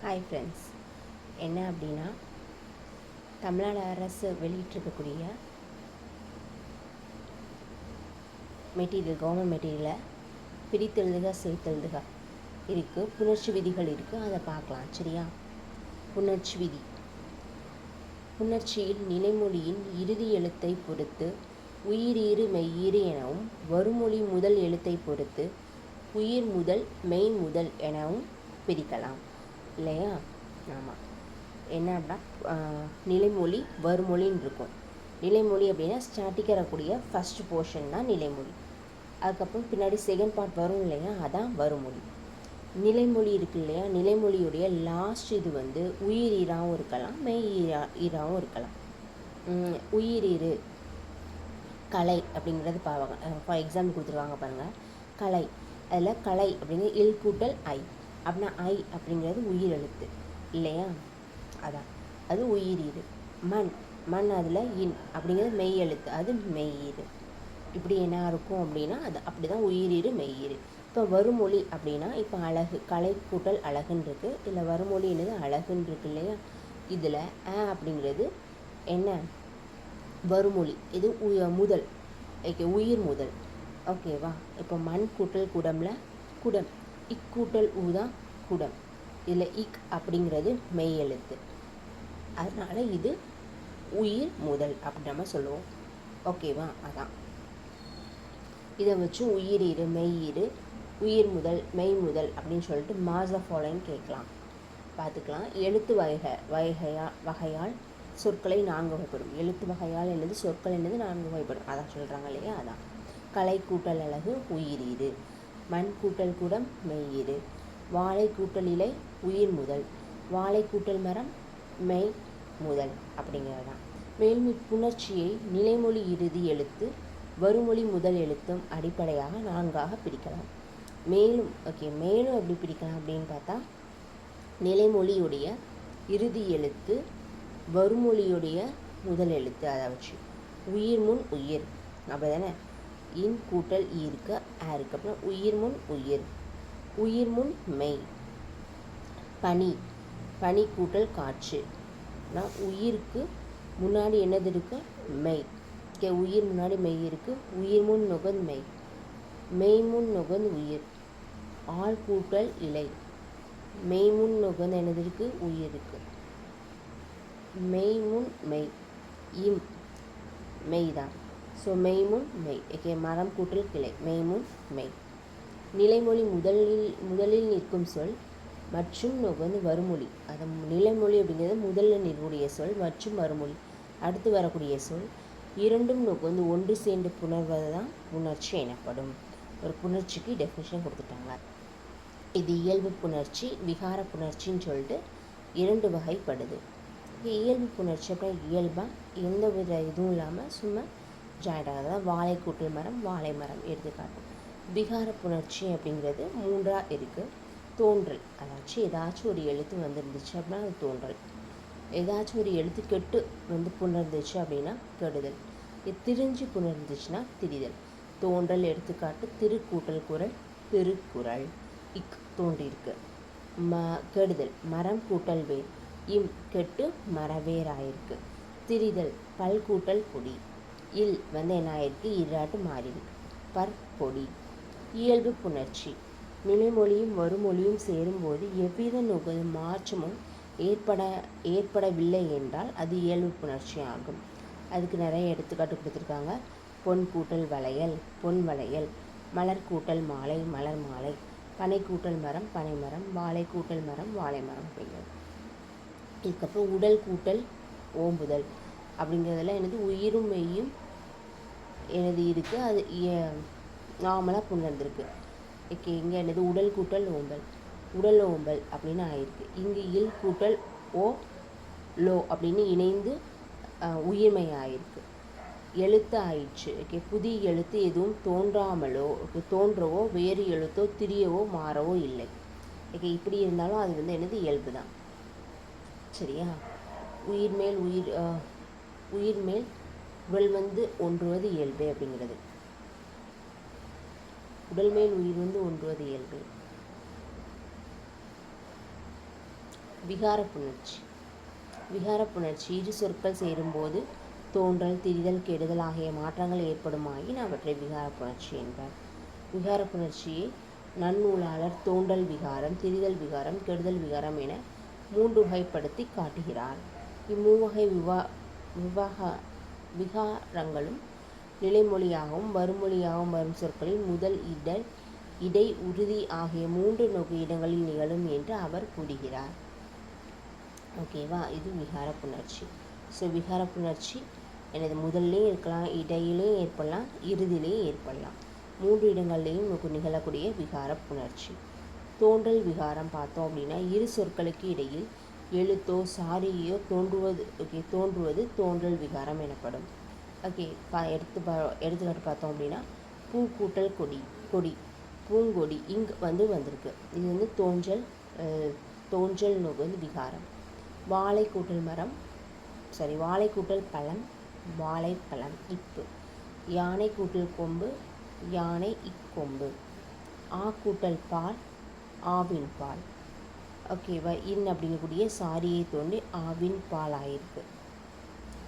Hi friends, என்ன அப்படின்னா தமிழ்நாடு அரசு வெளியிட்டிருக்கக்கூடிய மெட்டீரியல், கவர்மெண்ட் மெட்டீரியலை பிரித்தெழுதுக சேர்த்தெழுதுக இருக்குது. புணர்ச்சி விதிகள் இருக்குது, அதை பார்க்கலாம். சரியா? புணர்ச்சி விதி. புணர்ச்சியில் நிலைமொழியின் இறுதி எழுத்தை பொறுத்து உயிரீறு மெய்யீறு எனவும், வருமொழி முதல் எழுத்தை பொறுத்து உயிர் முதல் மெய் முதல் எனவும் பிரிக்கலாம். இல்லையா? ஆமாம். என்ன அப்படின்னா நிலைமொழி வருமொழின்னு இருக்கும். நிலைமொழி அப்படின்னா ஸ்டாட்டிக்காக இருக்கக்கூடிய ஃபஸ்ட் போர்ஷன் தான் நிலைமொழி. அதுக்கப்புறம் பின்னாடி செகண்ட் பார்ட் வரும் இல்லையா, அதான் வருமொழி. நிலைமொழி இருக்கு இல்லையா, நிலைமொழியுடைய லாஸ்ட் இது உயிரீராகவும் இருக்கலாம், மெய் ஈராகவும் இருக்கலாம். உயிரீறு கலை அப்படிங்கிறது பாவாங்க. ஃபார் எக்ஸாம்பிள் கொடுத்துருவாங்க பாருங்கள். கலை, அதில் கலை அப்படிங்கிறது இல் கூட்டல் ஐ அப்படின்னா ஐ அப்படிங்கிறது உயிர் எழுத்து இல்லையா, அதான் அது உயிரீறு. மண், மண் அதில் இன் அப்படிங்கிறது மெய் எழுத்து, அது மெய்யீறு. இப்படி என்ன இருக்கும் அப்படின்னா அது அப்படி தான் உயிரீறு மெய்யீறு. இப்போ வருமொழி அப்படின்னா இப்போ அழகு, கலை கூட்டல் அழகுன்னு இருக்குது. இல்லை வருமொழி என்னது அழகுன்னு இருக்கு இல்லையா. இதில் அப்படிங்கிறது என்ன வருமொழி, இது முதல், ஓகே, உயிர் முதல். ஓகேவா? இப்போ மண் கூட்டல் குடம்ல குடம், இக்கூட்டல் ஊதான் குடம். இதில் இக் அப்படிங்கிறது மெய் எழுத்து, அதனால் இது உயிர் முதல் அப்படி நம்ம சொல்லுவோம். ஓகேவா? அதான் இதை வச்சு உயிரீறு மெய்யீறு உயிர் முதல் மெய் முதல் அப்படின்னு சொல்லிட்டு மாஸ் ஃபாலோயிங் கேட்கலாம், பார்த்துக்கலாம். எழுத்து வகையால் சொற்களை 4 வகைப்படும். எழுத்து வகையால் என்னது, சொற்கள் என்னது 4 வகைப்படும், அதான் சொல்கிறாங்க இல்லையா. அதான் கலை கூட்டல் அழகு உயிரீறு, மண் கூட்டல் குடம் மெய்யீறு, வாழை கூட்டல் இலை உயிர் முதல், வாழை கூட்டல் மரம் மெய் முதல் அப்படிங்கிறது தான். மேலும் புணர்ச்சியை நிலைமொழி இறுதி எழுத்து வருமொழி முதல் எழுத்தும் அடிப்படையாக 4ஆக பிரிக்கலாம். மேலும் மேலும் எப்படி பிரிக்கலாம் அப்படின்னு பார்த்தா, நிலைமொழியுடைய இறுதி எழுத்து வருமொழியுடைய முதல் எழுத்து, அதை வச்சு உயிர் முன் உயிர் அப்படி தானே. இன் கூட்டல் ஈருக்கு ஆருக்கு, அப்புறம் உயிர் முன் உயிர், உயிர் முன் மெய். பனி, பனி கூட்டல் காற்று, உயிருக்கு முன்னாடி என்னது இருக்குது, மெய். உயிர் முன்னாடி மெய் இருக்குது, உயிர் முன் நுகர்ந்து மெய், மெய் முன் நுகர்ந்து உயிர். ஆள் கூட்டல் இலை, மெய் முன் நுகர்ந்து என்னது இருக்குது, உயிர் இருக்குது. மெய் முன் மெய், இம் மெய் தான். ஸோ மெய் முன் மெய். மரம் கூட்டல் கிளை, மெய் முன் மெய். நிலைமொழி முதலில் நிற்கும் சொல் மற்றும் நுகர்ந்து வருமொழி, அது நிலைமொழி அப்படிங்கிறது முதல்ல நிற்கக்கூடிய சொல் மற்றும் வருமொழி அடுத்து வரக்கூடிய சொல் இரண்டும் நுகர்ந்து ஒன்று சேர்ந்து புணர்வது தான் புணர்ச்சி எனப்படும். ஒரு புணர்ச்சிக்கு டெஃபினிஷன் கொடுத்துட்டாங்க. இது இயல்பு புணர்ச்சி, விகார புணர்ச்சின்னு சொல்லிட்டு 2 வகைப்படுது. இயல்பு புணர்ச்சி அப்படின்னா இயல்பாக எந்த வித இதுவும் இல்லாமல் சும்மா ஜாயிண்ட் ஆகாத வாழை கூட்டல் மரம் வாழை மரம் எடுத்துக்காட்டும். விகார புணர்ச்சி அப்படிங்கிறது 3ஆக இருக்குது. தோன்றல், அதாச்சும் ஏதாச்சும் ஒரு எழுத்து வந்துருந்துச்சு அப்படின்னா அது தோன்றல், ஏதாச்சும் ஒரு எழுத்து கெட்டு புணர்ந்துச்சு அப்படின்னா கெடுதல், திரிஞ்சு புணர்ந்துச்சுன்னா திரிதல். தோன்றல் எடுத்துக்காட்டு திருக்கூட்டல் குரல் திருக்குறள், இக் தோன்றியிருக்கு. கெடுதல் மரம் கூட்டல் வேர், இம் கெட்டு மரவேராயிருக்கு. திரிதல் பல் கூட்டல் பொடி, இல் என்ன ஆயிருக்கு, இராட்டு மாறியிருக்கு, பற்பொடி. இயல்பு புணர்ச்சி நிலைமொழியும் வருமொழியும் சேரும்போது எவ்வித மாற்றமும் ஏற்படவில்லை என்றால் அது இயல்பு புணர்ச்சி ஆகும். அதுக்கு நிறைய எடுத்துக்காட்டு கொடுத்துருக்காங்க. பொன் கூட்டல் வளையல் பொன் வளையல், மலர் கூட்டல் மாலை மலர் மாலை, பனை கூட்டல் மரம் பனை மரம், வாழை கூட்டல் மரம் வாழை மரம் அப்படிங்கிறது. இதுக்கப்புறம் உடல் கூட்டல் ஓம்புதல் அப்படிங்கிறதுல எனது உயிரும் மெய்யும் எனது இருக்குது, அது நார்மலாக புணர்ந்துருக்கு. இங்கே என்னது உடல் கூட்டல் ஓம்பல், உடல் ஓம்பல் அப்படின்னு ஆயிருக்கு. இங்கு இல் கூட்டல் ஓ லோ அப்படின்னு இணைந்து உயிர்மை ஆயிருக்கு. எழுத்து ஆயிடுச்சு. புதிய எழுத்து எதுவும் தோன்றாமலோ தோன்றவோ வேறு எழுத்தோ திரியவோ மாறவோ இல்லை. இப்படி இருந்தாலும் அது என்னது இயல்பு தான். சரியா? உயிர்மேல் உடல் ஒன்றுவது இயல்பு அப்படிங்கிறது. உடல் மேல் உயிர் ஒன்றுவது இயல்பு. விகார புணர்ச்சி. விகார புணர்ச்சி இரு சொற்கள் சேரும்போது தோன்றல், திரிதல், கெடுதல் ஆகிய மாற்றங்கள் ஏற்படுமாயின் அவற்றை விகார புணர்ச்சி என்பார். விகார புணர்ச்சியை நன்னூலாளர் தோன்றல் விகாரம், திரிதல் விகாரம், கெடுதல் விகாரம் என 3 வகைப்படுத்தி காட்டுகிறார். இம்மூவகை விகாரங்களும் நிலைமொழியாகவும் வருமொழியாகவும் வரும் சொற்களில் முதல், இடை, உறுதி ஆகிய 3 இடங்களில் நிகழும் என்று அவர் கூறுகிறார். ஓகேவா, இது விகார புணர்ச்சி. ஸோ விகார புணர்ச்சி எனது முதல்லையும் இருக்கலாம், இடையிலையும் ஏற்படலாம், இறுதியிலையும் ஏற்படலாம். 3 இடங்கள்லையும் நமக்கு நிகழக்கூடிய விகார புணர்ச்சி. தோன்றல் விகாரம் பார்த்தோம் அப்படின்னா இரு சொற்களுக்கு இடையில் எழுத்தோ சாரியோ தோன்றுவது தோன்றல் விகாரம் எனப்படும். ஓகே, எடுத்துக்காட்டு பார்த்தோம் அப்படின்னா பூ கூட்டல் கொடி, பூங்கொடி இங்கு வந்திருக்கு. இது தோன்றல் விகாரம். வாழை கூட்டல் மரம், வாழை கூட்டல் பழம், வாழைப்பழம். இப்பு. யானை கூட்டல் கொம்பு, யானை இக்கொம்பு. ஆ கூட்டல் பால், ஆவின் பால். ஓகேவா, அப்படிங்கக்கூடிய சாரியை தோண்டி ஆவின் பால் ஆயிருக்கு.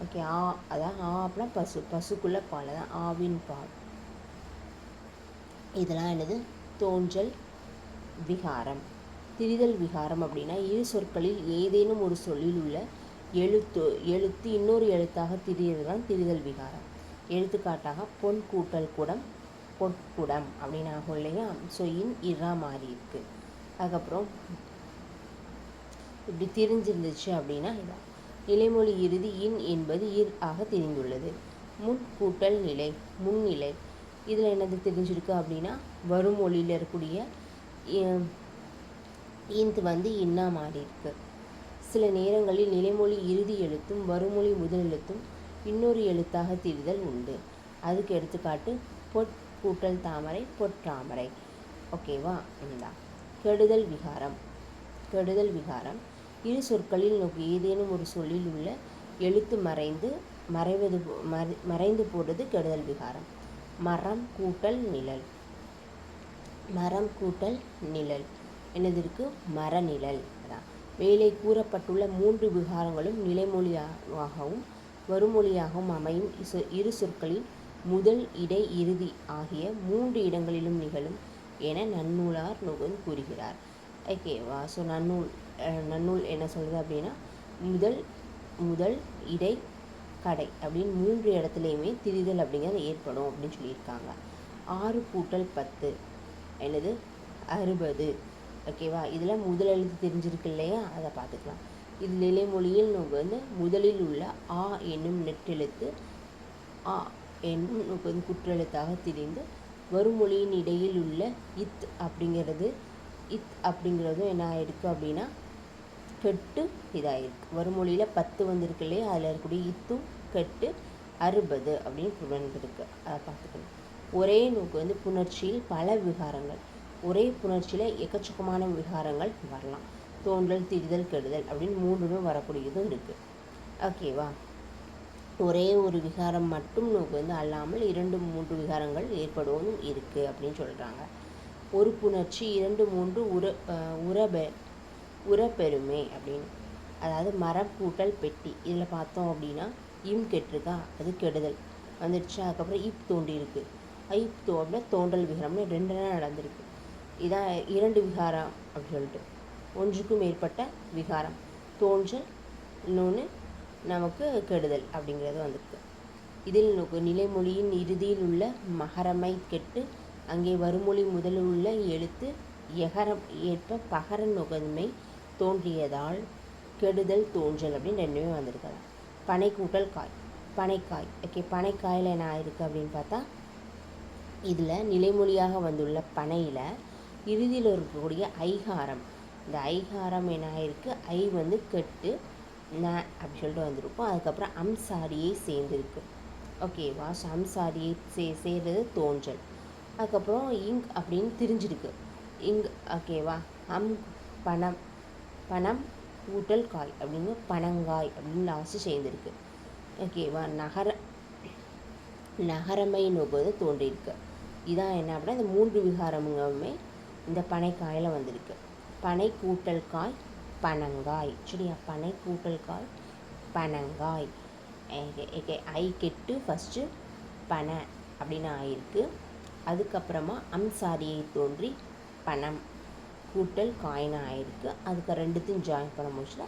ஓகே, அதான் அப்படின்னா பசுக்குள்ள பால், அதான் ஆவின் பால். இதெல்லாம் என்னது? தோன்றல் விகாரம். திரிதல் விகாரம் அப்படின்னா இரு சொற்களில் ஏதேனும் ஒரு சொல்லில் உள்ள எழுத்து இன்னொரு எழுத்தாக திரிகிறது தான் திரிதல் விகாரம். எடுத்துக்காட்டாக பொன் கூட்டல் குடம், பொற்குடம் அப்படின்னு ஆகும் இல்லையா? ஸோ இரா மாறி இருக்கு. அதுக்கப்புறம் இப்படி திரிஞ்சிருந்துச்சு அப்படின்னா இதான் நிலைமொழி இறுதி என்பது ஆக தெரிந்துள்ளது. முன் கூட்டல் நிலை, முன்னிலை. இதில் என்னது தெரிஞ்சிருக்கு அப்படின்னா வருமொழியில் இருக்கக்கூடிய இன்னா மாறி இருக்கு. சில நேரங்களில் நிலைமொழி இறுதி எழுத்தும் வருமொழி முதல் எழுத்தும் இன்னொரு எழுத்தாக திரிதல் உண்டு. அதுக்கு எடுத்துக்காட்டு பொற் கூட்டல் தாமரை, பொற்றாமரை. ஓகேவா, இந்தா கெடுதல் விகாரம். கெடுதல் விகாரம் இரு சொற்களில் ஏதேனும் ஒரு சொல்லில் உள்ள எழுத்து மறைந்து போடுறது கெடுதல் விகாரம். மரம் கூட்டல் நிழல், மரம் கூட்டல் நிழல் என்னது இருக்கு? மரநிழல். அதான் மேலே கூறப்பட்டுள்ள 3 விகாரங்களும் நிலைமொழியாகவும் வருமொழியாகவும் அமையும் இரு சொற்களின் முதல், இடை, இறுதி ஆகிய 3 இடங்களிலும் நிகழும் என நன்னூலார் கூறுகிறார். ஓகேவா, ஸோ நன்னூல் என்ன சொல்கிறது அப்படின்னா முதல் இடை, கடை அப்படின்னு 3 இடத்துலையுமே திரிதல் அப்படிங்கிறது ஏற்படும் அப்படின்னு சொல்லியிருக்காங்க. 6 கூட்டல் 10 என்னது? 60. ஓகேவா, இதில் முதல் எழுத்து தெரிஞ்சிருக்கு இல்லையா? அதை பார்த்துக்கலாம். இது நிலைமொழியில் முதலில் உள்ள ஆ என்னும் நெட்டெழுத்து ஆ என்னும் குற்றெழுத்தாக திரிந்து வருமொழியின் இடையில் உள்ள அப்படிங்கிறதும் என்ன ஆயிருக்கு அப்படின்னா கெட்டு இதாயிருக்கு. வருமொழியில் 10 வந்திருக்கு இல்லையா? அதில் இருக்கக்கூடிய இத்தும் கெட்டு 60 அப்படின்னு வந்திருக்கு. அதை பார்த்துக்கணும். ஒரே புணர்ச்சியில் பல விகாரங்கள், ஒரே புணர்ச்சியில் எக்கச்சக்கமான விகாரங்கள் வரலாம். தோன்றல், திரிதல், கெடுதல் அப்படின்னு 3மே வரக்கூடியதும் இருக்குது. ஓகேவா, ஒரே ஒரு விகாரம் மட்டும் அல்லாமல் 2-3 விகாரங்கள் ஏற்படுவதும் இருக்குது அப்படின்னு சொல்கிறாங்க. ஒரு புணர்ச்சி 2-3 உரப்பெருமை அப்படின்னு. அதாவது மரம் கூட்டல் பெட்டி. இதில் பார்த்தோம் அப்படின்னா கெட்டிருக்கா, அது கெடுதல் வந்துடுச்சு. அதுக்கப்புறம் தோண்டி இருக்கு, அப்படின்னா தோன்றல் விகாரம்னு 2 நடந்திருக்கு. இதான் 2 விகாரம் அப்படின்னு சொல்லிட்டு ஒன்றுக்கும் மேற்பட்ட விகாரம். தோன்றல், இன்னொன்று நமக்கு கெடுதல் அப்படிங்கிறது வந்திருக்கு. இதில் நிலைமொழியின் இறுதியில் உள்ள மகரமை கெட்டு அங்கே வருமொழி முதலில் உள்ள எழுத்து எகரம் ஏற்ப பகர நுகர்மை தோன்றியதால் கெடுதல், தோன்றல் அப்படின்னு 2மே வந்திருக்கலாம். பனை கூட்டல் காய், பனைக்காய். ஓகே, பனைக்காயில் என்ன ஆயிருக்கு அப்படின்னு பார்த்தா இதில் நிலைமொழியாக வந்துள்ள பனையில் இறுதியில் இருக்கக்கூடிய ஐகாரம், இந்த ஐகாரம் என்ன ஆயிருக்கு? கெட்டு அப்படி சொல்லிட்டு வந்திருக்கும். அதுக்கப்புறம் அம்சாரியை சேர்ந்துருக்கு. ஓகேவா, ஸோ அம்சாரியை சேர்றது தோன்றல். அதுக்கப்புறம் அப்படின்னு திரிஞ்சிருக்கு. ஓகேவா, பணம் கூட்டல் காய் அப்படின்னு பனங்காய் அப்படின்னு லாஸ்ட்டு சேர்ந்துருக்கு. ஓகேவா, நகரமை நோக்குவது தோன்றியிருக்கு. இதான் என்ன அப்படின்னா இந்த 3 விகாரமுமே இந்த பனைக்காயில் வந்திருக்கு. பனை கூட்டல் காய், பனங்காய். சரியா, பனை கூட்டல் காய் பனங்காய். ஐ கெட்டு ஃபஸ்ட்டு பனை அப்படின்னு ஆயிருக்கு. அதுக்கப்புறமா சாரியை தோன்றி பணம் கூட்டல் காயின்னு ஆயிருக்கு. அதுக்கு ரெண்டுத்தையும் ஜாயின் பண்ண முடிச்சுல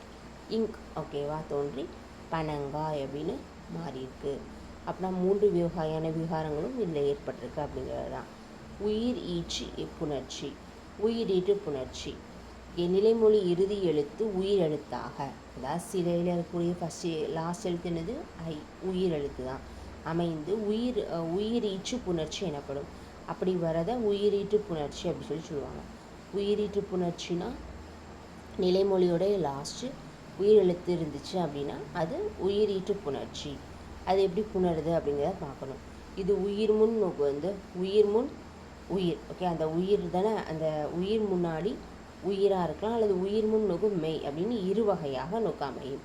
இங்க் ஓகேவா தோன்றி பனங்காய் அப்படின்னு மாறியிருக்கு. அப்படின்னா 3 வகையான விகாரங்களும் இதில் ஏற்பட்டிருக்கு அப்படிங்கிறது தான். உயிர் ஈச்சு புணர்ச்சி. உயிரீட்டு புணர்ச்சி நிலைமொழி இறுதி எழுத்து உயிர் எழுத்தாக, அதாவது சிலையில் இருக்கக்கூடிய ஃபஸ்ட்டு லாஸ்ட் எழுத்து என்னது ஐ, உயிர் எழுத்து தான் அமைந்து உயிரீச்சு புணர்ச்சி எனப்படும். அப்படி வரத உயிரீட்டு புணர்ச்சி அப்படி சொல்லுவாங்க. உயிரீட்டு புணர்ச்சினா நிலைமொழியோடைய லாஸ்ட்டு உயிர் எழுத்து இருந்துச்சு அப்படின்னா அது உயிரீட்டு புணர்ச்சி. அது எப்படி புணருது அப்படிங்கிறத பார்க்கணும். இது உயிர் முன் நோக்கு வந்து உயிர் முன் உயிர். ஓகே, அந்த உயிர் தானே, அந்த உயிர் முன்னாடி உயிராக இருக்கலாம், அல்லது உயிர் முன் நோக்கு மெய் அப்படின்னு 2 வகையாக நோக்க அமையும்.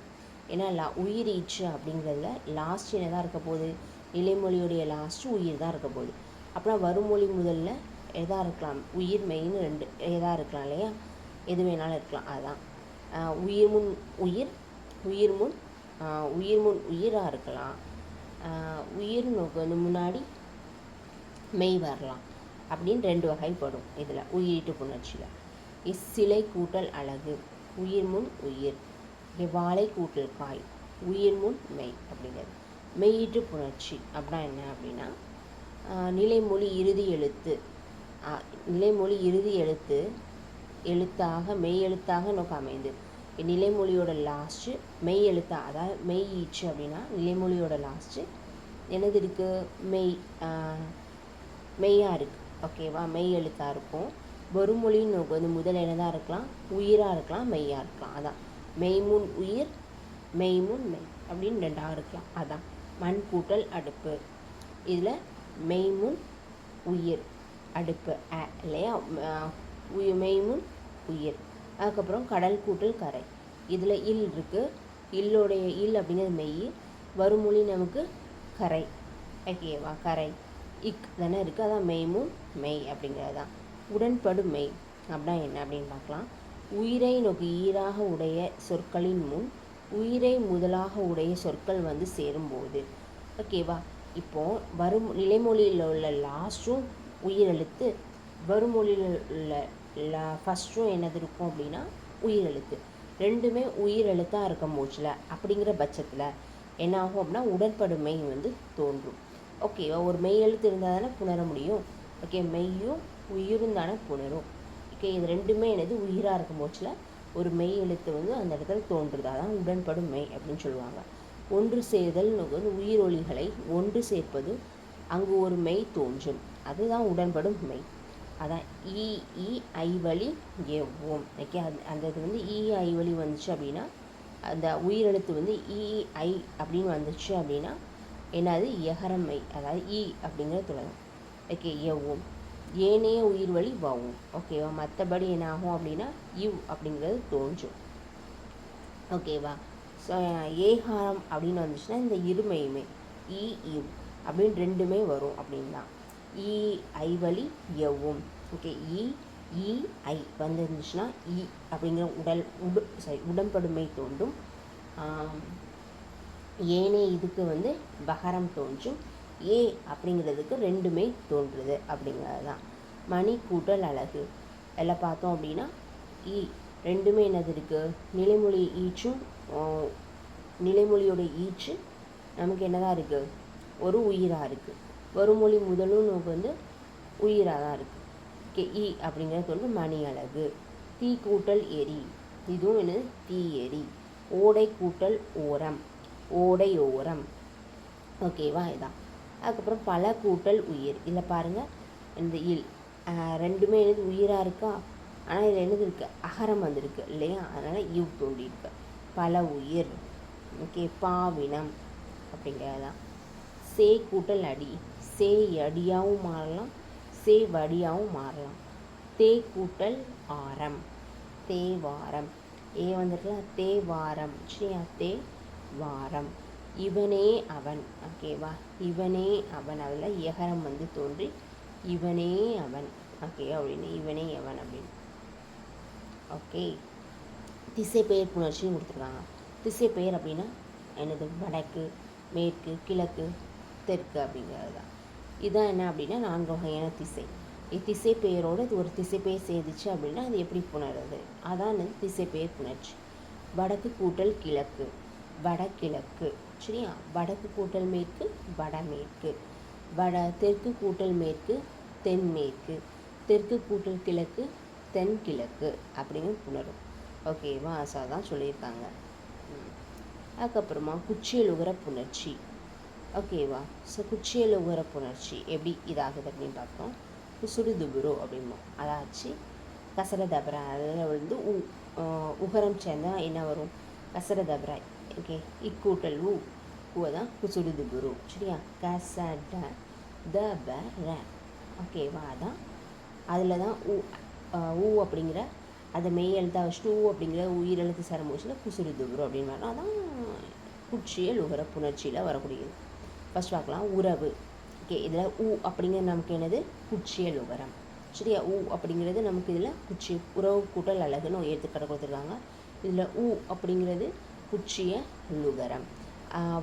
ஏன்னா உயிரீச்சு அப்படிங்கிறதுல லாஸ்ட் என்ன தான் இருக்க போகுது, நிலைமொழியுடைய லாஸ்ட்டு உயிர் தான் இருக்க போகுது. அப்புறம் வருமொழி முதல்ல எதாக இருக்கலாம், உயிர் மெயின்னு 2 எதாக இருக்கலாம் இல்லையா, எது வேணாலும் இருக்கலாம். அதுதான் உயிர் முன் உயிர், உயிர் முன் உயிராக இருக்கலாம். உயிர் நோக்கு வந்து முன்னாடி மெய் வரலாம் அப்படின்னு 2 வகைப்படும் இதில் உயிரீட்டு புணர்ச்சியில். சிலை கூட்டல் அழகு உயிர் முன் உயிர். வாழை கூட்டல் காய் உயிர் முன் மெய் அப்படிங்கிறது. மெய்யீட்டு புணர்ச்சி அப்படின்னா என்ன அப்படின்னா நிலைமொழி இறுதி எழுத்து, நிலைமொழி இறுதி எழுத்தாக மெய் எழுத்தாக நோக்க அமைந்து நிலைமொழியோட லாஸ்ட்டு மெய் எழுத்தா, அதாவது மெய் ஈச்சு அப்படின்னா நிலைமொழியோட லாஸ்ட்டு என்னது இருக்குது, மெய்யாக இருக்குது. ஓகேவா, மெய் எழுத்தாக இருக்கும். வருமொழின்னு நோக்கு வந்து முதல் என்னதாக இருக்கலாம், உயிராக இருக்கலாம், மெய்யாக இருக்கலாம். அதான் மெய்முன் உயிர் மெய்முன் மெய் அப்படின்னு 2ஆக இருக்கலாம். அதான் மண் கூட்டல் அடுப்பு. இதில் மெய்முன் உயிர் அடுப்பு இல்லையா, மெய்முன் உயிர். அதுக்கப்புறம் கடல் கூட்டல் கரை. இதில் இல் இருக்குது, இல்லோடைய இல் அப்படிங்கிறது மெய், வருமொழி நமக்கு கரை. ஓகேவா, கரை இக் தானே இருக்குது, அதான் மெய்முன் மெய் அப்படிங்கிறது தான். உடன்படும் மெய் அப்படின்னா என்ன அப்படின்னு பார்க்கலாம். உயிரை நோக்கி ஈராக உடைய சொற்களின் முன் உயிரை முதலாக உடைய சொற்கள் வந்து சேரும்போது, ஓகேவா, இப்போது நிலைமொழியில் உள்ள லாஸ்ட்டும் உயிரெழுத்து, வருமொழியில் உள்ள ஃபஸ்ட்டும் என்னது இருக்கும் அப்படின்னா உயிரெழுத்து, 2மே உயிரெழுத்தாக இருக்க போச்சுல. அப்படிங்கிற பட்சத்தில் என்ன ஆகும் அப்படின்னா உடன்படுமை வந்து தோன்றும். ஓகேவா, ஒரு மெய் எழுத்து இருந்தால் தானே புணர முடியும். ஓகே, மெய்யும் உயிரும் தானே புணரும். ஓகே, இது 2மே என்னது உயிராக இருக்கும் போச்சுல ஒரு மெய் எழுத்து வந்து அந்த இடத்துல தோன்றுது. அதான் உடன்படும் மெய் அப்படின்னு சொல்லுவாங்க. ஒன்று சேர்தல் வந்து உயிரொலிகளை ஒன்று சேர்ப்பது, அங்கு ஒரு மெய் தோன்றும், அதுதான் உடன்படும் மெய். அதான் இ ஐ வழி எவ்வோம். ஓகே, அந்த இது வந்து ஐ வழி வந்துச்சு அப்படின்னா அந்த உயிரெழுத்து வந்து ஐ அப்படின்னு வந்துச்சு அப்படின்னா என்னது எகரமை, அதாவது அப்படிங்கிற தொடங்கும். ஓகே, எவ்வோம் ஏனைய உயிர் வழி வவும். ஓகேவா, மற்றபடி என்ன ஆகும் அப்படின்னா அப்படிங்கிறது தோன்றும். ஓகேவா, ஸோ ஏகாரம் அப்படின்னு வந்துச்சுன்னா இந்த இருமையுமே இவ் அப்படின்னு 2மே வரும் அப்படின்னு தான். ஐ வழி எவ்வும். ஓகே, ஐ வந்துருந்துச்சுன்னா அப்படிங்கிற உடன்படுமை தோன்றும். ஏனே இதுக்கு வந்து பகரம் தோன்றும். அப்படிங்கிறதுக்கு 2மே தோன்றுது அப்படிங்கிறது தான். மணி கூட்டல் அழகு எல்லாம் பார்த்தோம் அப்படின்னா 2மே என்னது இருக்குது, நிலைமொழி ஈச்சும் நிலைமொழியோட ஈச்சு நமக்கு என்னதான் இருக்குது, ஒரு உயிராக இருக்குது. வருமொழி முதலும் நமக்கு வந்து உயிராக தான் இருக்குது. ஓகே, அப்படிங்கிறது வந்து மணி அழகு. தீ கூட்டல் எரி, இதுவும் என்னது தீ எரி. ஓடை கூட்டல் ஓரம் ஓடை ஓரம். ஓகேவா, இதான். அதுக்கப்புறம் பல கூட்டல் உயிர். இதில் பாருங்கள், இந்த 2மே என்னது உயிராக இருக்கா, ஆனால் இதில் என்னது இருக்குது, அகரம் வந்திருக்கு இல்லையா, அதனால் தோண்டியிருக்கு. பல உயிர். ஓகே, பாவினம் அப்படிங்கிறதான். சே கூட்டல் அடி, சே அடியாகவும் மாறலாம், சே வடியாகவும் மாறலாம். தே கூட்டல் ஆரம், தேவாரம். வந்துருக்கலாம், தேவாரம். சரியா, தே வாரம். இவனே அவன். ஓகேவா, இவனே அவன், அதில் எகரம் வந்து தோன்றி இவனே அவன். ஓகே, அப்படின்னு இவனே அவன் அப்படின்னு. ஓகே, திசைப்பெயர் புணர்ச்சியும் கொடுத்துருக்காங்க. திசைப்பெயர் அப்படின்னா என்னது? வடக்கு, மேற்கு, கிழக்கு, தெற்கு அப்படிங்கிறது தான். இதுதான் என்ன அப்படின்னா 4 வகையான திசை. திசைப்பெயரோடு இது ஒரு திசைப்பெயர் சேர்ந்துச்சு அப்படின்னா அது எப்படி புணருது? அதான் திசைப்பெயர் புணர்ச்சி. வடக்கு கூட்டல் கிழக்கு, வடகிழக்கு. சரியா? வடக்கு கூட்டல் மேற்கு, வடமேற்கு. தெற்கு கூட்டல் மேற்கு, தென்மேற்கு. தெற்கு கூட்டல் கிழக்கு, தென்கிழக்கு அப்படின்னு புணரும். ஓகேவா? அதான் சொல்லியிருக்காங்க. அதுக்கப்புறமா குச்சியல் உகர புணர்ச்சி. ஓகேவா? ஸோ குச்சியல் உகர புணர்ச்சி எப்படி இதாகுது அப்படின்னு பார்த்தோம். குசுடு துபுரு அப்படிம்போம். அதாச்சு கசர தபரா. அதில் வந்து உகரம் சேர்ந்தால் என்ன வரும்? கசர தபரா. ஓகே, இக்கூட்டல் ஊவை தான் குசுடு துபுரு. சரியா? கசட தபர. ஓகேவா? அதான் அதில் தான் ஊ அப்படிங்கிற அதை மெய் எழுத்தாக வச்சுட்டு ஊ அப்படிங்கிற உயிரெழுத்து சேரும் போச்சுன்னா குசுடு துபுரு அப்படின்னு வரணும். அதான் குச்சியல் உகர புணர்ச்சியில் வரக்கூடியது. ஃபஸ்ட் பார்க்கலாம் உறவு. ஓகே, இதில் ஊ அப்படிங்கிறது நமக்கு என்னது? குச்சியல் உகரம். சரியா? ஊ அப்படிங்கிறது நமக்கு இதில் குச்சி உறவு கூட்டல் அழகுன்னு எடுத்துக்காட்டு கொடுத்துருக்காங்க. இதில் ஊ அப்படிங்கிறது குச்சிய லுகரம்.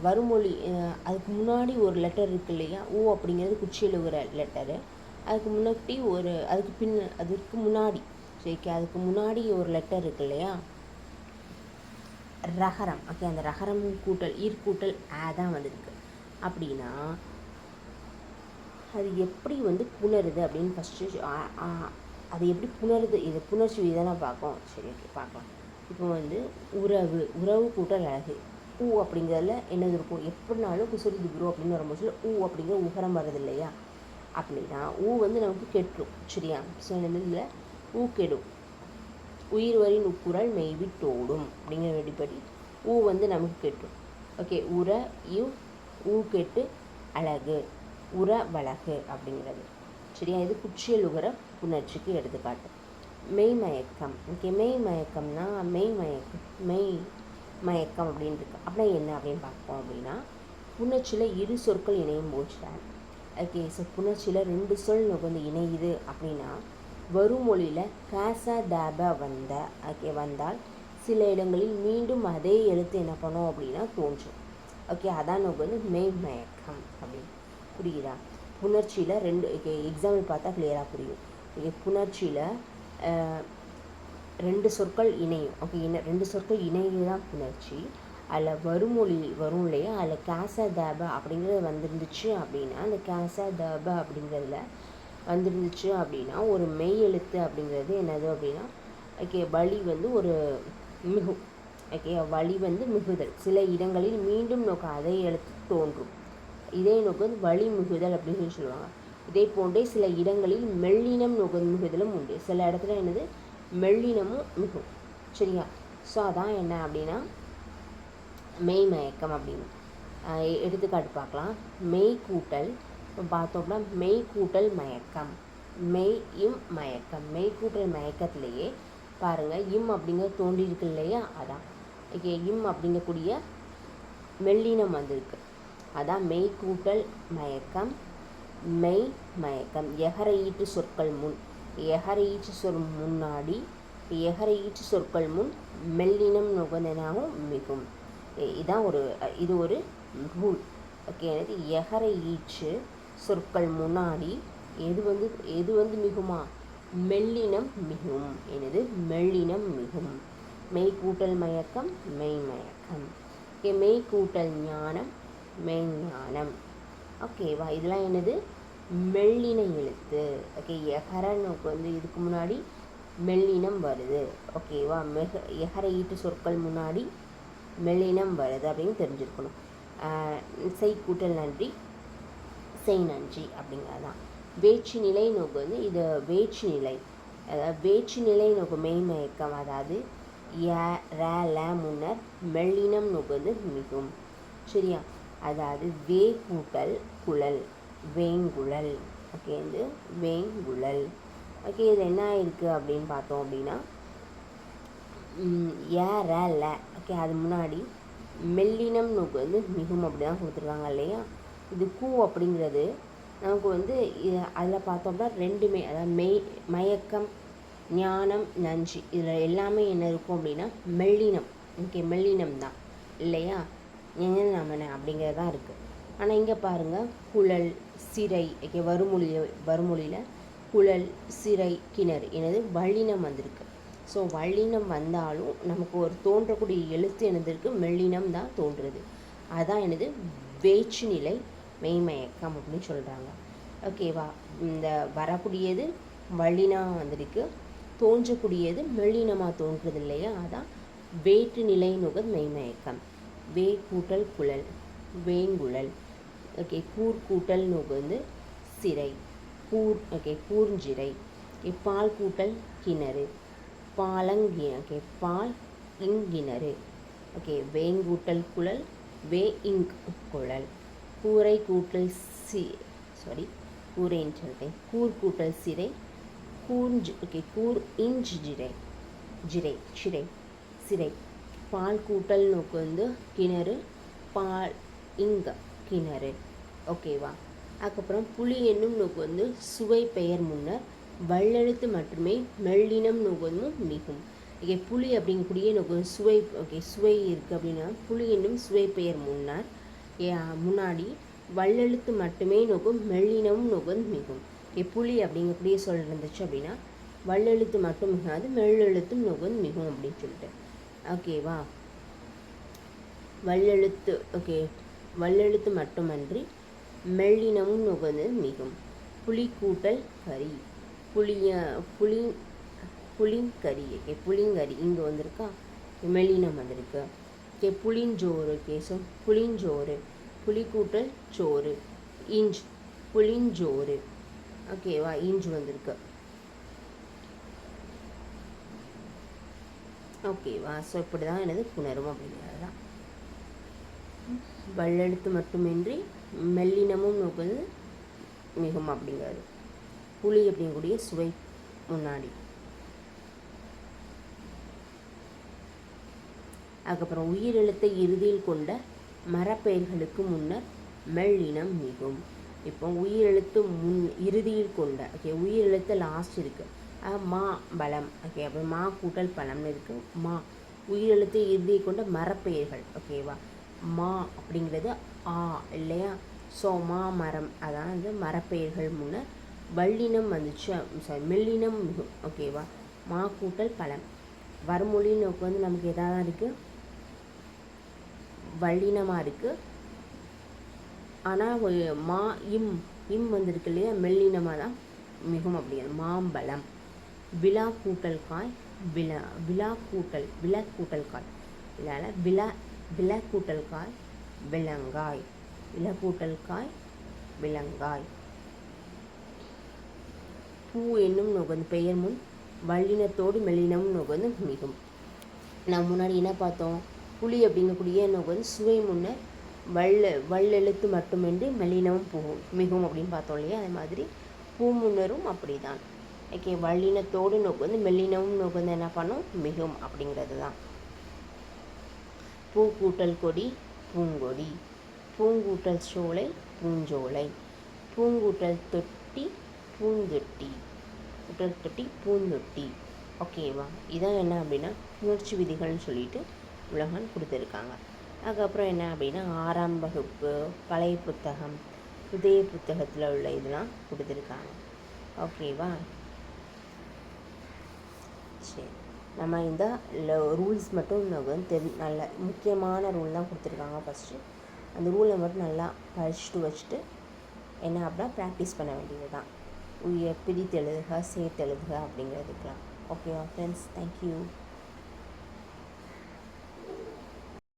வருமொழி அதுக்கு முன்னாடி ஒரு லெட்டர் இருக்கு இல்லையா? ஊ அப்படிங்கிறது குச்சியல் உகர லெட்டரு. அதுக்கு முன்னாடி அதற்கு முன்னாடி சரிக்கா அதுக்கு முன்னாடி ஒரு லெட்டர் இருக்கு இல்லையா? ரகரம். ஓகே, அந்த ரகரம் கூட்டல் ஈர்க்கூட்டல் தான் வந்திருக்கு அப்படின்னா அது எப்படி வந்து புணருது அப்படின்னு ஃபஸ்ட்டு அது எப்படி புணருது, இது புணர்ச்சி விதமாக பார்க்கும். சரி, ஓகே, பார்க்கலாம். இப்போ வந்து உறவு கூட்டல் அழகு. ஊ அப்படிங்கிறதுல என்னது இருக்கும்? எப்படினாலும் குசுடு துபுரு அப்படின்னு வரும்போது ஊ அப்படிங்கிற உகரம் வருது இல்லையா? அப்படின்னா ஊ வந்து நமக்கு கெட்டுரும். சரியா? ஸோ இதில் ஊ கெடும். உயிர் வரின் உக்குரல் மெய்விட்டோடும் அப்படிங்கிற வெடிப்படி ஊ வந்து நமக்கு கெட்டும். ஓகே, ஊ கெட்டு அழகு, வழகு அப்படிங்கிறது. சரியா? இது குச்சியல் உகர புணர்ச்சிக்கு எடுத்துக்காட்டு. மெய்மயக்கம். ஓகே, மெய்மயக்கம்னா மெய்மயக்கம் அப்படின்னு இருக்கு. அப்படின்னா என்ன அப்படின்னு பார்ப்போம். அப்படின்னா புணர்ச்சியில் இரு சொற்கள் இணையும் போச்சுதான். ஓகே, ஸோ புணர்ச்சியில் 2 சொல் வந்து இணையுது அப்படின்னா வருமொழியில் காச தாப வந்தால் சில இடங்களில் மீண்டும் அதே எழுத்து என்ன பண்ணோம் அப்படின்னா தோன்றும். ஓகே, அதான் நமக்கு வந்து மெய்மயக்கம் அப்படின்னு. புரியுதா? புணர்ச்சியில் 2 எக்ஸாம்பிள் பார்த்தா கிளியராக புரியும். ஓகே, புணர்ச்சியில் 2 சொற்கள் இணையும். ஓகே, 2 சொற்கள் இணைவு தான் புணர்ச்சி. அதில் வருமொழி வரும் இல்லையா? அதில் காச தாப அப்படிங்கிறது வந்துருந்துச்சு அப்படின்னா அந்த காச தாப அப்படிங்கிறதுல வந்துருந்துச்சு அப்படின்னா ஒரு மெய் எழுத்து அப்படிங்கிறது என்னது அப்படின்னா ஓகே வழி வந்து ஒரு மிகு. ஓகே, வழி வந்து மிகுதல். சில இடங்களில் மீண்டும் நோக்க அதே எழுத்து தோன்றும். இதே நோக்கு வந்து வழி மிகுதல் அப்படின்னு சொல்லுவாங்க. இதே போன்றே சில இடங்களில் மெல்லினம் நோக்கு மிகுதலும் உண்டு. சில இடத்துல என்னது? மெல்லினமும் மிகும். சரியா? ஸோ அதான் என்ன அப்படின்னா மெய்மயக்கம் அப்படின்னு. எடுத்துக்காட்டு பார்க்கலாம். மெய் கூட்டல் பார்த்தோம்னா மெய் கூட்டல் மயக்கம், மயக்கம். மெய் கூட்டல் மயக்கத்திலேயே பாருங்கள் அப்படிங்கிற தோன்றி இருக்கு இல்லையா? அதான் ஓகே, அப்படிங்கக்கூடிய மெல்லினம் வந்திருக்கு. அதான் மெய் கூட்டல் மயக்கம், மயக்கம். எகர ஈற்று சொற்கள் முன், எகர ஈற்று சொல் முன்னாடி, எகர ஈற்று சொற்கள் முன் மெல்லினம் நுகர்ந்தனாகவும் மிகும். இதான் இது ஒரு ரூல். ஓகே, எனக்கு எகர ஈற்று சொற்கள் முன்னாடி எது வந்து மிகுமா? மெல்லினம் மிகும். எனது மெல்லினம் மிகும். மெய் கூட்டல் மயக்கம், மெய்மயக்கம். ஓகே, மெய் கூட்டல் ஞானம், மெய்ஞானம். ஓகேவா? இதெல்லாம் என்னது? மெல்லின எழுத்து. ஓகே, எகரனுக்கு வந்து இதுக்கு முன்னாடி மெல்லினம் வருது. ஓகேவா? எகர ஈட்டு சொற்கள் முன்னாடி மெல்லினம் வருது அப்படின்னு தெரிஞ்சிருக்கணும். செய் கூட்டல் நன்றி, செய் நன்றி அப்படிங்கிறதான். வேட்சி நிலை நோக்கு வந்து இது வேட்சி நிலை. அதாவது வேட்சி நிலை நோக்கு மெய்மயக்கம். அதாவது முன்னர் மெல்லினம் நோக்கு வந்து மிகும். சரியா? அதாவது வே கூட்டல் குழல், வேங்குழல். ஓகே, வந்து வேங்குழல். ஓகே, இது என்ன ஆயிருக்கு அப்படின்னு பார்த்தோம் அப்படின்னா ஓகே, அது முன்னாடி மெல்லினம் நோக்கு வந்து மிகும் அப்படி தான் கொடுத்துருக்காங்க இல்லையா? இது கூ அப்படிங்கிறது நமக்கு வந்து அதில் பார்த்தோம்னா ரெண்டுமே, அதாவது மயக்கம் ஞானம், நஞ்சு இதில் எல்லாமே என்ன இருக்கும் அப்படின்னா மெல்லினம். ஓகே, மெல்லினம் தான் இல்லையா? ஞமன அப்படிங்கிறது தான் இருக்குது. ஆனால் இங்கே பாருங்கள், குழல், சிரை. ஓகே, வருமொழியில் குழல், சிரை, கிணறு எனது வல்லினம் வந்திருக்கு. ஸோ வல்லினம் வந்தாலும் நமக்கு ஒரு தோன்றக்கூடிய எழுத்து எனது மெல்லினம் தான் தோன்றுறது. அதுதான் எனது வேற்று நிலை மெய்மயக்கம் அப்படின்னு சொல்கிறாங்க. ஓகேவா? இந்த வரக்கூடியது வல்லினா வந்திருக்கு, தோன்றக்கூடியது மெல்லினமாக தோன்றுறது இல்லையா? அதான் வேற்று நிலை நுகர் மெய்மயக்கம். வே கூட்டல் குழல், வேங்குழல். ஓகே, கூர் கூட்டல் நுகர்ந்து சிறை, கூர். ஓகே, கூர்ஞ்சிறை. பால் கூட்டல் கிணறு, ஓகே, பால் இங்கிணறு. ஓகே, வேங்கூட்டல் குழல், வே இங் குழல். கூரை கூட்டல் கூரைன்னு சொல்லிட்டேன். கூர் கூட்டல் சிறை, ஓகே, கூர் இஞ்ச் சிறை. பால் கூட்டல் நோக்கு கிணறு, பால் இங்க கிணறு. ஓகேவா? அதுக்கப்புறம் புலி என்னும் நோக்கு சுவை பெயர் முன்னர் வல்லெழுத்து மட்டுமே மெல்லினம் நுகர்ந்தும் மிகும். ஓகே, புலி அப்படிங்கக்கூடிய நுகர் சுவை. ஓகே, சுவை இருக்குது அப்படின்னா புலி என்னும் சுவை பெயர் முன்னாடி வல்லெழுத்து மட்டுமே நுகும் மெல்லினமும் நுகர்ந்து மிகும். ஓகே, புலி அப்படிங்கக்கூடிய சொல் இருந்துச்சு அப்படின்னா வல்லெழுத்து மட்டும் மிகாது மெல்லெழுத்தும் நுகர்ந்து மிகும் அப்படின்னு சொல்லிட்டு. ஓகேவா? வல்லெழுத்து. ஓகே, வல்லெழுத்து மட்டுமன்றி மெல்லினமும் நுகர்ந்து மிகும். புலி கூட்டல் கறி, புளிங்கறி. ஓகே, புளிங்கறி இங்கே வந்திருக்கா, மெல்லினம் வந்திருக்கு. ஓகே, புளிஞ்சோறு. ஓகே, ஸோ புளிஞ்சோறு, புளி கூட்டல் சோறு, இஞ்ச், புளிஞ்சோறு. ஓகேவா? இஞ்ச் வந்திருக்கு. ஓகேவா? ஸோ இப்படி தான் எனது புணரும் அப்படிங்கிறது தான். வல்லெழுத்து மட்டுமின்றி மெல்லினமும் நுகர்ந்து மிகும் அப்படிங்கிறது. புளி அப்படிங்கக்கூடிய சுவை முன்னாடி. அதுக்கப்புறம் உயிரெழுத்தை இறுதியில் கொண்ட மரப்பெயர்களுக்கு முன்னர் மெல்லினம் மிகும். இப்போ உயிரெழுத்து இறுதியில் கொண்ட. ஓகே, உயிரெழுத்து லாஸ்ட் இருக்குது, மா பலம். ஓகே, அப்புறம் மா கூட்டல் பழம்னு இருக்குது. மா உயிரெழுத்தை இறுதியை கொண்ட மரப்பெயர்கள். ஓகேவா? மா அப்படிங்கிறது ஆ இல்லையா? ஸோ மா மரம், அதான் வந்து மரப்பெயர்கள் முன்னர் வல்லினம் வந்துச்சு, மெல்லினம் மிகும். ஓகேவா? மா கூட்டல் பழம். வருமொழி நோக்கு வந்து நமக்கு எதாவது இருக்குது, வல்லினமாக இருக்குது. ஆனால் மா இம் வந்திருக்கு இல்லையா, மெல்லினமாக தான் மிகும் அப்படிங்கிறது. மாம்பழம். விழா கூட்டல் காய், விழா கூட்டல் காய். இதனால் விழா கூட்டல் காய், விலங்காய். விழா கூட்டல் காய், விலங்காய். பூ என்னும் நுகர்ந்து பெயர் முன் வல்லினத்தோடு மெல்லினமும் நுகர்ந்து மிகும். நான் முன்னாடி என்ன பார்த்தோம், புளி அப்படிங்கக்கூடிய நுகர்ந்து சுவை முன்னர் வல்லெழுத்து மட்டுமின்றி மெல்லினமும் மிகும் அப்படின்னு பார்த்தோம் இல்லையா? அதே மாதிரி பூ முன்னரும் அப்படி தான். ஓகே, வல்லினத்தோடு நுகர்ந்து மெல்லினமும் நுகர்ந்து என்ன பண்ணும், மிகும் அப்படிங்கிறது தான். பூ கூட்டல் கொடி, பூங்கொடி. பூங்கூட்டல் சோலை, பூஞ்சோலை. பூங்கூட்டல் தொட்டி, பூந்தொட்டி. கூட்டல் தொட்டி, பூந்தொட்டி. ஓகேவா? இதான் என்ன அப்படின்னா உணர்ச்சி விதிகள்னு சொல்லிட்டு உலகம் கொடுத்துருக்காங்க. அதுக்கப்புறம் என்ன அப்படின்னா 6ஆம் வகுப்பு பழைய புத்தகம், புதிய புத்தகத்தில் உள்ள இதெல்லாம் கொடுத்துருக்காங்க. ஓகேவா? சரி, நம்ம இந்த ரூல்ஸ் மட்டும் நல்ல முக்கியமான ரூல் தான் கொடுத்துருக்காங்க. ஃபஸ்ட்டு அந்த ரூலை மட்டும் நல்லா படிச்சுட்டு வச்சுட்டு என்ன அப்படின்னா ப்ராக்டிஸ் பண்ண வேண்டியது தான். பிரித்தெழுதுக, சேர்த்தெழுதுக அப்படிங்கிறதுக்கெலாம். ஓகேவா ஃப்ரெண்ட்ஸ்? தேங்க்யூ.